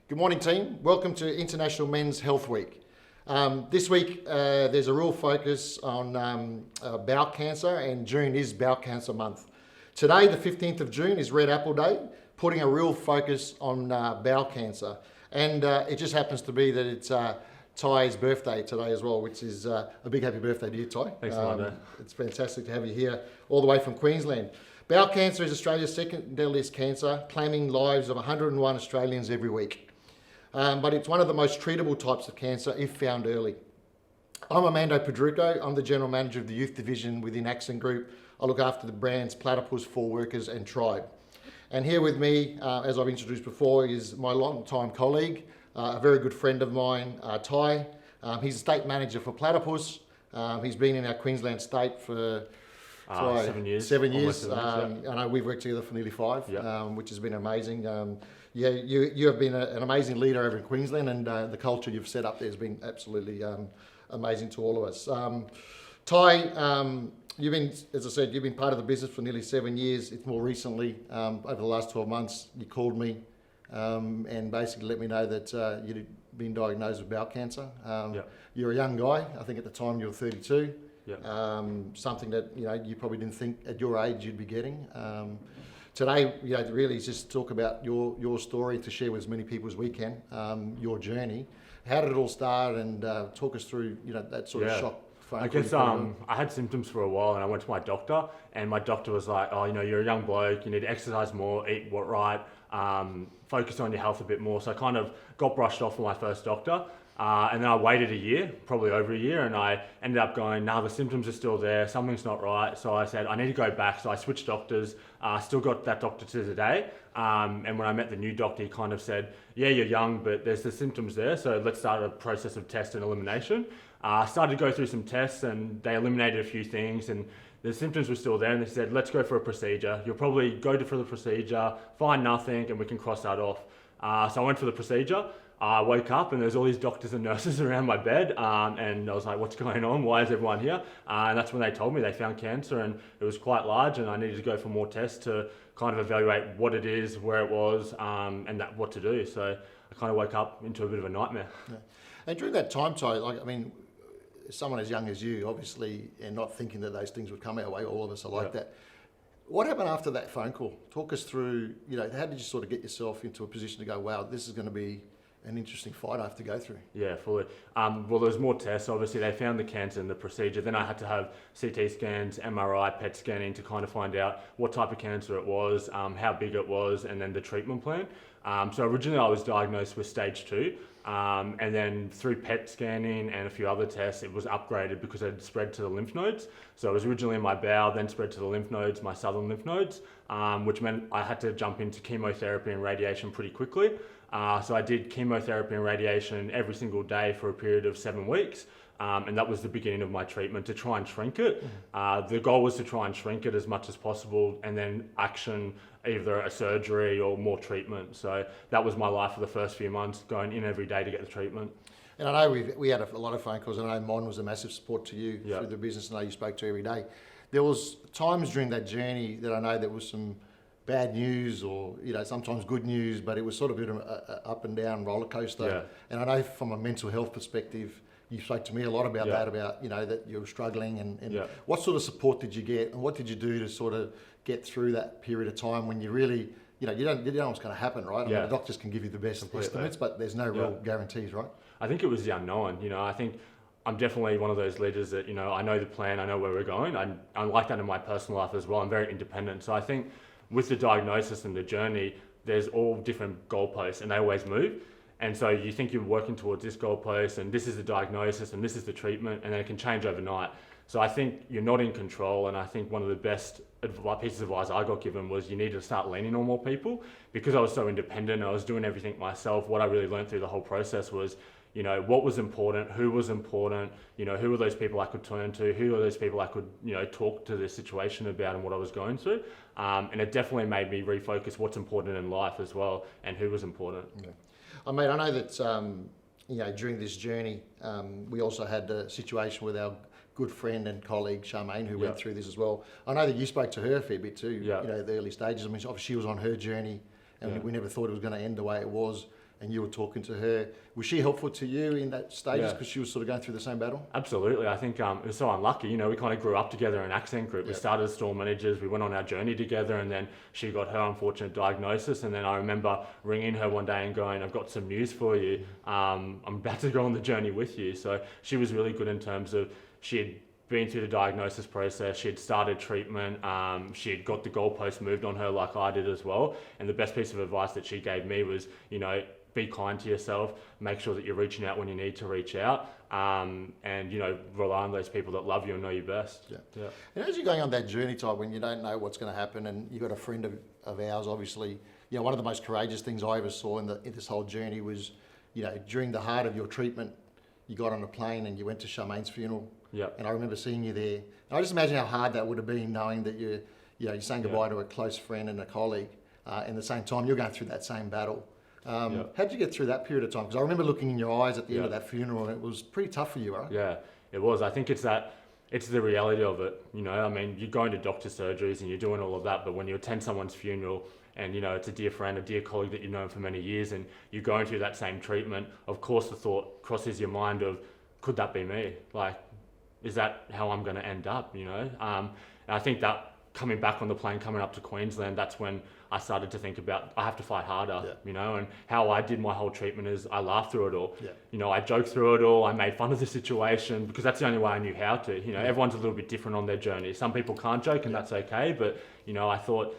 Good morning, team. Welcome to International Men's Health Week. This week, there's a real focus on bowel cancer, and June is Bowel Cancer Month. Today, the 15th of June, is Red Apple Day, putting a real focus on bowel cancer. And it just happens to be that it's Ty's birthday today as well, which is a big happy birthday to you, Ty. Thanks a lot, mate. It's fantastic to have you here all the way from Queensland. Bowel cancer is Australia's second deadliest cancer, claiming lives of 101 Australians every week. But it's one of the most treatable types of cancer if found early. I'm Armando Pedruco. I'm the General Manager of the Youth Division within Accent Group. I look after the brands Platypus, 4Workers and Tribe. And here with me, as I've introduced before, is my long-time colleague, a very good friend of mine, Ty. He's a State Manager for Platypus. He's been in our Queensland state for 7 years. 7 years. 7 years, yeah. I know we've worked together for nearly 5, Yeah. which has been amazing. You have been an amazing leader over in Queensland, and the culture you've set up there has been absolutely amazing to all of us. Ty, you've been, as I said, you've been part of the business for nearly 7 years. It's more recently, over the last 12 months, you called me and basically let me know that you'd been diagnosed with bowel cancer. You're a young guy. I think at the time you were 32. Yeah. Something that you probably didn't think at your age you'd be getting. Today, really is just talk about your story, to share with as many people as we can, your journey. How did it all start, and talk us through that sort of shock phone I call guess you put on. I had symptoms for a while, and I went to my doctor, and my doctor was like, "Oh, you're a young bloke. You need to exercise more, eat right, focus on your health a bit more." So I kind of got brushed off with my first doctor. And then I waited a year, probably over a year, and I ended up going, the symptoms are still there, something's not right. So I said, I need to go back. So I switched doctors, still got that doctor to today. And when I met the new doctor, he kind of said, yeah, you're young, but there's the symptoms there. So let's start a process of test and elimination. I started to go through some tests, and they eliminated a few things, and the symptoms were still there, and they said, let's go for a procedure. You'll probably go for the procedure, find nothing, and we can cross that off. So I went for the procedure. I woke up and there's all these doctors and nurses around my bed, and I was like, what's going on? Why is everyone here? And that's when they told me they found cancer, and it was quite large, and I needed to go for more tests to kind of evaluate what it is, where it was, and what to do. So I kind of woke up into a bit of a nightmare. Yeah. And during that time, Ty, someone as young as you, obviously, and not thinking that those things would come our way, all of us are like that. What happened after that phone call? Talk us through, how did you sort of get yourself into a position to go, wow, this is going to be an interesting fight I have to go through? Yeah, fully. Well, there was more tests. Obviously, they found the cancer in the procedure. Then I had to have CT scans, MRI, PET scanning to kind of find out what type of cancer it was, how big it was, and then the treatment plan. So originally I was diagnosed with stage 2. And then through PET scanning and a few other tests, it was upgraded because it had spread to the lymph nodes. So it was originally in my bowel, then spread to the lymph nodes, my southern lymph nodes, which meant I had to jump into chemotherapy and radiation pretty quickly. So I did chemotherapy and radiation every single day for a period of 7 weeks. And that was the beginning of my treatment, to try and shrink it. The goal was to try and shrink it as much as possible, and then action either a surgery or more treatment. So that was my life for the first few months, going in every day to get the treatment. And I know we had a lot of phone calls. I know mine was a massive support to you through the business. I know you spoke to every day. There was times during that journey that I know there was some bad news, or sometimes good news, but it was sort of a bit of an up and down roller coaster. Yeah. And I know from a mental health perspective, you spoke to me a lot about that, about that you were struggling, and what sort of support did you get, and what did you do to sort of get through that period of time when you really you don't know what's going to happen, right? I mean, the doctors can give you the best estimates, but there's no real guarantees, right? I think it was the unknown. I think I'm definitely one of those leaders that I know the plan, I know where we're going. I like that in my personal life as well. I'm very independent, so I think with the diagnosis and the journey, there's all different goalposts, and they always move. And so you think you're working towards this goalpost, and this is the diagnosis, and this is the treatment, and then it can change overnight. So I think you're not in control, and I think one of the best pieces of advice I got given was you need to start leaning on more people. Because I was so independent, I was doing everything myself, what I really learned through the whole process was, what was important, who was important, who were those people I could turn to, who were those people I could, talk to the situation about and what I was going through. And it definitely made me refocus what's important in life as well, and who was important. Yeah. I know that, during this journey, we also had a situation with our good friend and colleague Charmaine, who went through this as well. I know that you spoke to her a fair bit too, the early stages. I mean, obviously she was on her journey, and we never thought it was going to end the way it was. and you were talking to her. Was she helpful to you in that stages Yeah. because she was sort of going through the same battle? Absolutely. I think it was so unlucky. You know, we kind of grew up together in Accent Group. We Yep. started as store managers. We went on our journey together, and then she got her unfortunate diagnosis. And then I remember ringing her one day and going, "I've got some news for you. I'm about to go on the journey with you." So she was really good in terms of she had been through the diagnosis process. She had started treatment. She had got the goalpost moved on her like I did as well. And the best piece of advice that she gave me was, you know, be kind to yourself, make sure that you're reaching out when you need to reach out, and, you know, rely on those people that love you and know you best. Yeah. And as you're going on that journey, Todd, when you don't know what's going to happen, and you've got a friend of ours, obviously, you know, one of the most courageous things I ever saw in this whole journey was, you know, during the heart of your treatment, you got on a plane and you went to Charmaine's funeral. Yep. And I remember seeing you there. And I just imagine how hard that would have been, knowing that you're saying goodbye to a close friend and a colleague, and at the same time you're going through that same battle. How did you get through that period of time? Because I remember looking in your eyes at the end of that funeral, and it was pretty tough for you, right? Yeah, it was. I think it's the reality of it. You know, I mean, you're going to doctor surgeries and you're doing all of that, but when you attend someone's funeral and, you know, it's a dear friend, a dear colleague that you've known for many years, and you're going through that same treatment, of course the thought crosses your mind of, could that be me? Like, is that how I'm going to end up, you know? And I think that coming back on the plane, coming up to Queensland, that's when I started to think about, I have to fight harder, you know, and how I did my whole treatment is I laughed through it all. You know, I joked through it all, I made fun of the situation because that's the only way I knew how to. You know, everyone's a little bit different on their journey. Some people can't joke and that's okay, but, you know, I thought,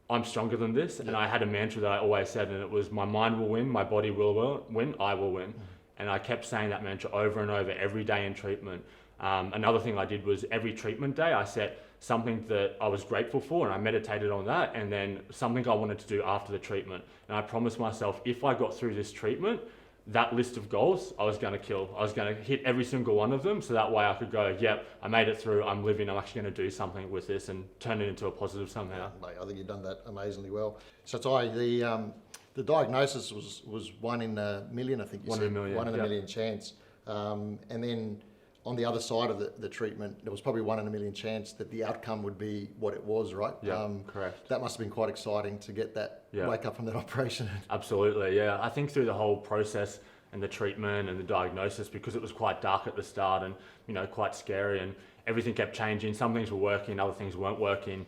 I'm stronger than this, and I had a mantra that I always said, and it was, my mind will win, my body will win, I will win. And I kept saying that mantra over and over every day in treatment. Another thing I did was every treatment day I set something that I was grateful for, and I meditated on that, and then something I wanted to do after the treatment. And I promised myself, if I got through this treatment, that list of goals I was going to kill. I was going to hit every single one of them, so that way I could go, yep, I made it through, I'm living, I'm actually going to do something with this and turn it into a positive somehow. Mate, I think you've done that amazingly well. So Ty, the diagnosis was 1 in a million, I think you said. 1 in a million. 1 in a million chance. And then on the other side of the treatment, there was probably 1 in a million chance that the outcome would be what it was, right? Yeah, correct. That must have been quite exciting to get that wake up from that operation. Absolutely, yeah. I think through the whole process and the treatment and the diagnosis, because it was quite dark at the start and, you know, quite scary, and everything kept changing. Some things were working, other things weren't working.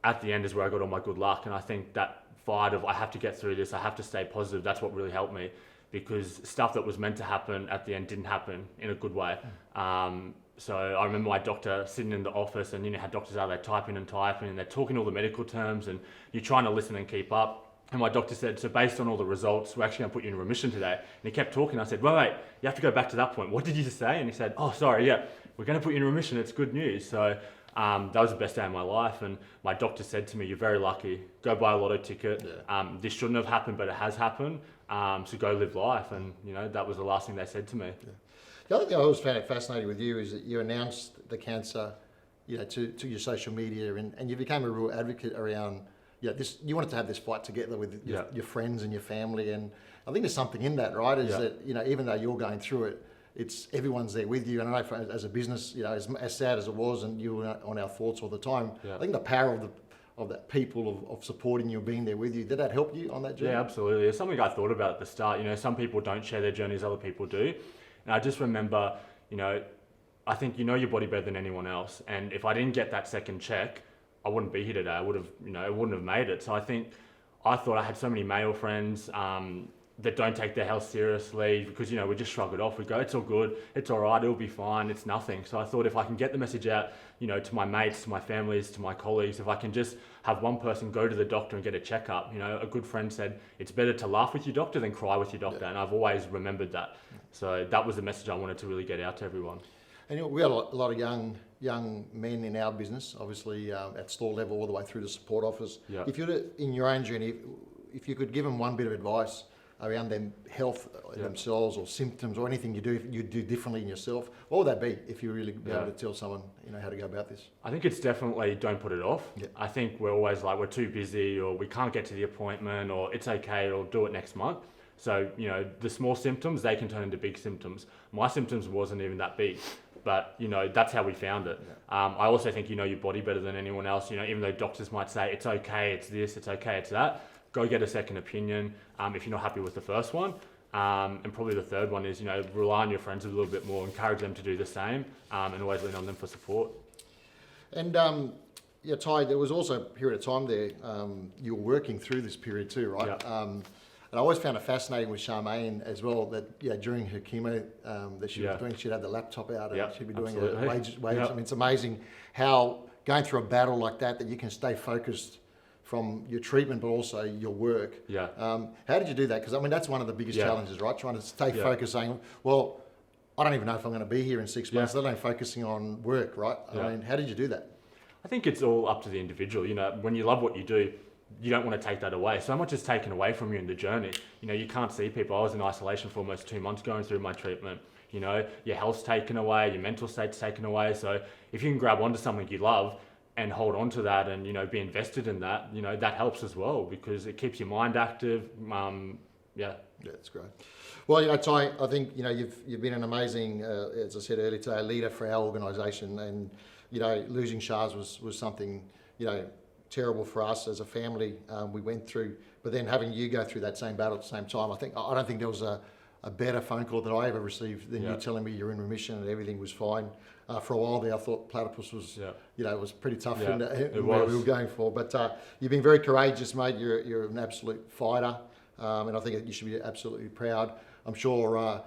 At the end is where I got all my good luck, and I think that fight of I have to get through this, I have to stay positive, that's what really helped me, because stuff that was meant to happen at the end didn't happen in a good way. So I remember my doctor sitting in the office, and you know how doctors are, they're typing and they're talking all the medical terms, and you're trying to listen and keep up. And my doctor said, so based on all the results, we're actually going to put you in remission today. And he kept talking. I said, wait, you have to go back to that point. What did you just say? And he said, oh, sorry, yeah, we're going to put you in remission. It's good news. So that was the best day of my life. And my doctor said to me, you're very lucky. Go buy a lotto ticket. This shouldn't have happened, but it has happened. So go live life. And, you know, that was the last thing they said to me. The other thing I always found fascinating with you is that you announced the cancer, you know, to your social media, and you became a real advocate around, you wanted to have this fight together with your friends and your family. And I think there's something in that, right? Is that, you know, even though you're going through it, it's everyone's there with you. And I know as a business, you know, as sad as it was, and you were on our thoughts all the time, I think the power of that people of supporting you and being there with you, did that help you on that journey? Yeah, absolutely. It's something I thought about at the start. You know, some people don't share their journeys, other people do. And I just remember, you know, I think you know your body better than anyone else. And if I didn't get that second check, I wouldn't be here today. I would have, you know, I wouldn't have made it. So I thought I had so many male friends that don't take their health seriously because, you know, we just shrug it off. We go, it's all good, it's all right, it'll be fine, it's nothing. So I thought if I can get the message out, you know, to my mates, to my families, to my colleagues, if I can just have one person go to the doctor and get a checkup. You know, a good friend said, it's better to laugh with your doctor than cry with your doctor. And I've always remembered that. So that was the message I wanted to really get out to everyone. And you know, we had a lot of young men in our business, obviously at store level all the way through to support office. If you're in your own journey, if you could give them one bit of advice around their health themselves, or symptoms, or anything you do differently in yourself, what would that be if you really be able to tell someone, you know, how to go about this? I think it's definitely don't put it off. I think we're always like, we're too busy, or we can't get to the appointment, or it's okay, or do it next month. So, you know, the small symptoms, they can turn into big symptoms. My symptoms wasn't even that big, but, you know, that's how we found it. I also think you know your body better than anyone else. You know, even though doctors might say, it's okay, it's this, it's okay, it's that, go get a second opinion if you're not happy with the first one. And probably the third one is, rely on your friends a little bit more, encourage them to do the same, and always lean on them for support. And yeah, Ty, there was also a period of time there, you were working through this period too, right? Yeah. And I always found it fascinating with Charmaine as well that during her chemo that she was doing, she'd have the laptop out and she'd be doing a wages. I mean, it's amazing how going through a battle like that you can stay focused from your treatment, but also your work. Yeah. How did you do that? Because I mean, that's one of the biggest challenges, right? Trying to stay focused, saying, well, I don't even know if I'm going to be here in 6 months, let alone focusing on work, right? I mean, how did you do that? I think it's all up to the individual. When you love what you do, you don't want to take that away. So much is taken away from you in the journey. You can't see people. I was in isolation for almost 2 months going through my treatment. Your health's taken away, your mental state's taken away. So if you can grab onto something you love and hold on to that and, be invested in that, that helps as well because it keeps your mind active. Yeah, that's great. Well, Ty, I think, you've been an amazing, as I said earlier today, leader for our organisation and, losing Shaz was something, terrible for us as a family. We went through, but then having you go through that same battle at the same time, I don't think there was a better phone call that I ever received than you telling me you're in remission and everything was fine. For a while there, I thought platypus was, was pretty tough in where we were going for. But you've been very courageous, mate. You're an absolute fighter, and I think you should be absolutely proud. I'm sure.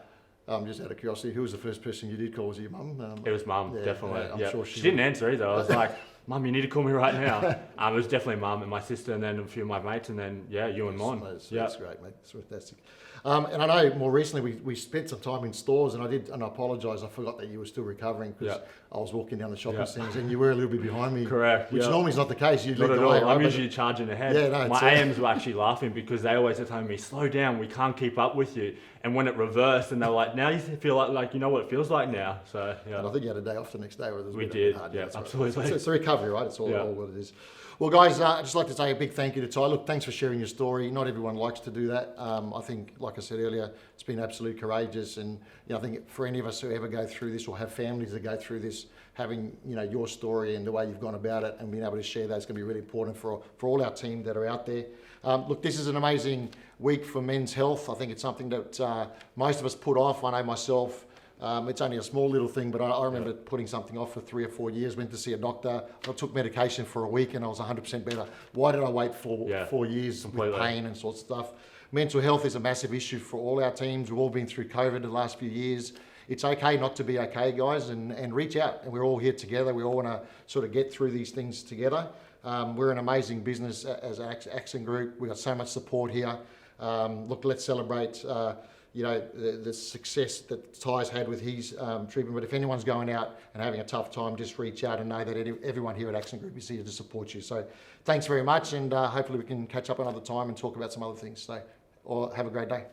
Just out of curiosity, who was the first person you did call? Was it your mum? It was mum, definitely. I'm sure she didn't answer either. I was like, Mum, you need to call me right now. It was definitely Mum and my sister and then a few of my mates and then, you and Mon. That's great, mate. That's fantastic. And I know more recently we spent some time in stores and I apologise, I forgot that you were still recovering because I was walking down the shopping centres and you were a little bit behind me. Correct. Which normally is not the case. You lead the way. I'm usually charging ahead. Yeah, no, my AMs were actually laughing because they always are telling me, slow down, we can't keep up with you. And when it reversed and they're like, now you feel like you know what it feels like now. So, And I think you had a day off the next day. Where we did, absolutely. Right. It's a recovery, right? It's all what it is. Well, guys, I'd just like to say a big thank you to Ty. Look, thanks for sharing your story. Not everyone likes to do that. I think, like I said earlier, it's been absolutely courageous. And I think for any of us who ever go through this or have families that go through this, having your story and the way you've gone about it and being able to share that is going to be really important for all our team that are out there. Look, this is an amazing week for men's health. I think it's something that most of us put off. I know myself. It's only a small little thing, but I remember putting something off for 3 or 4 years, went to see a doctor. I took medication for a week and I was 100% better. Why did I wait for 4 years with pain and sorts of stuff? Mental health is a massive issue for all our teams. We've all been through COVID the last few years. It's okay not to be okay, guys, and reach out. And we're all here together. We all want to sort of get through these things together. We're an amazing business as Accent Group. We've got so much support here. Look, let's celebrate the success that Ty's had with his treatment. But if anyone's going out and having a tough time, just reach out and know that everyone here at Accent Group is here to support you. So thanks very much, and hopefully we can catch up another time and talk about some other things. So, or have a great day.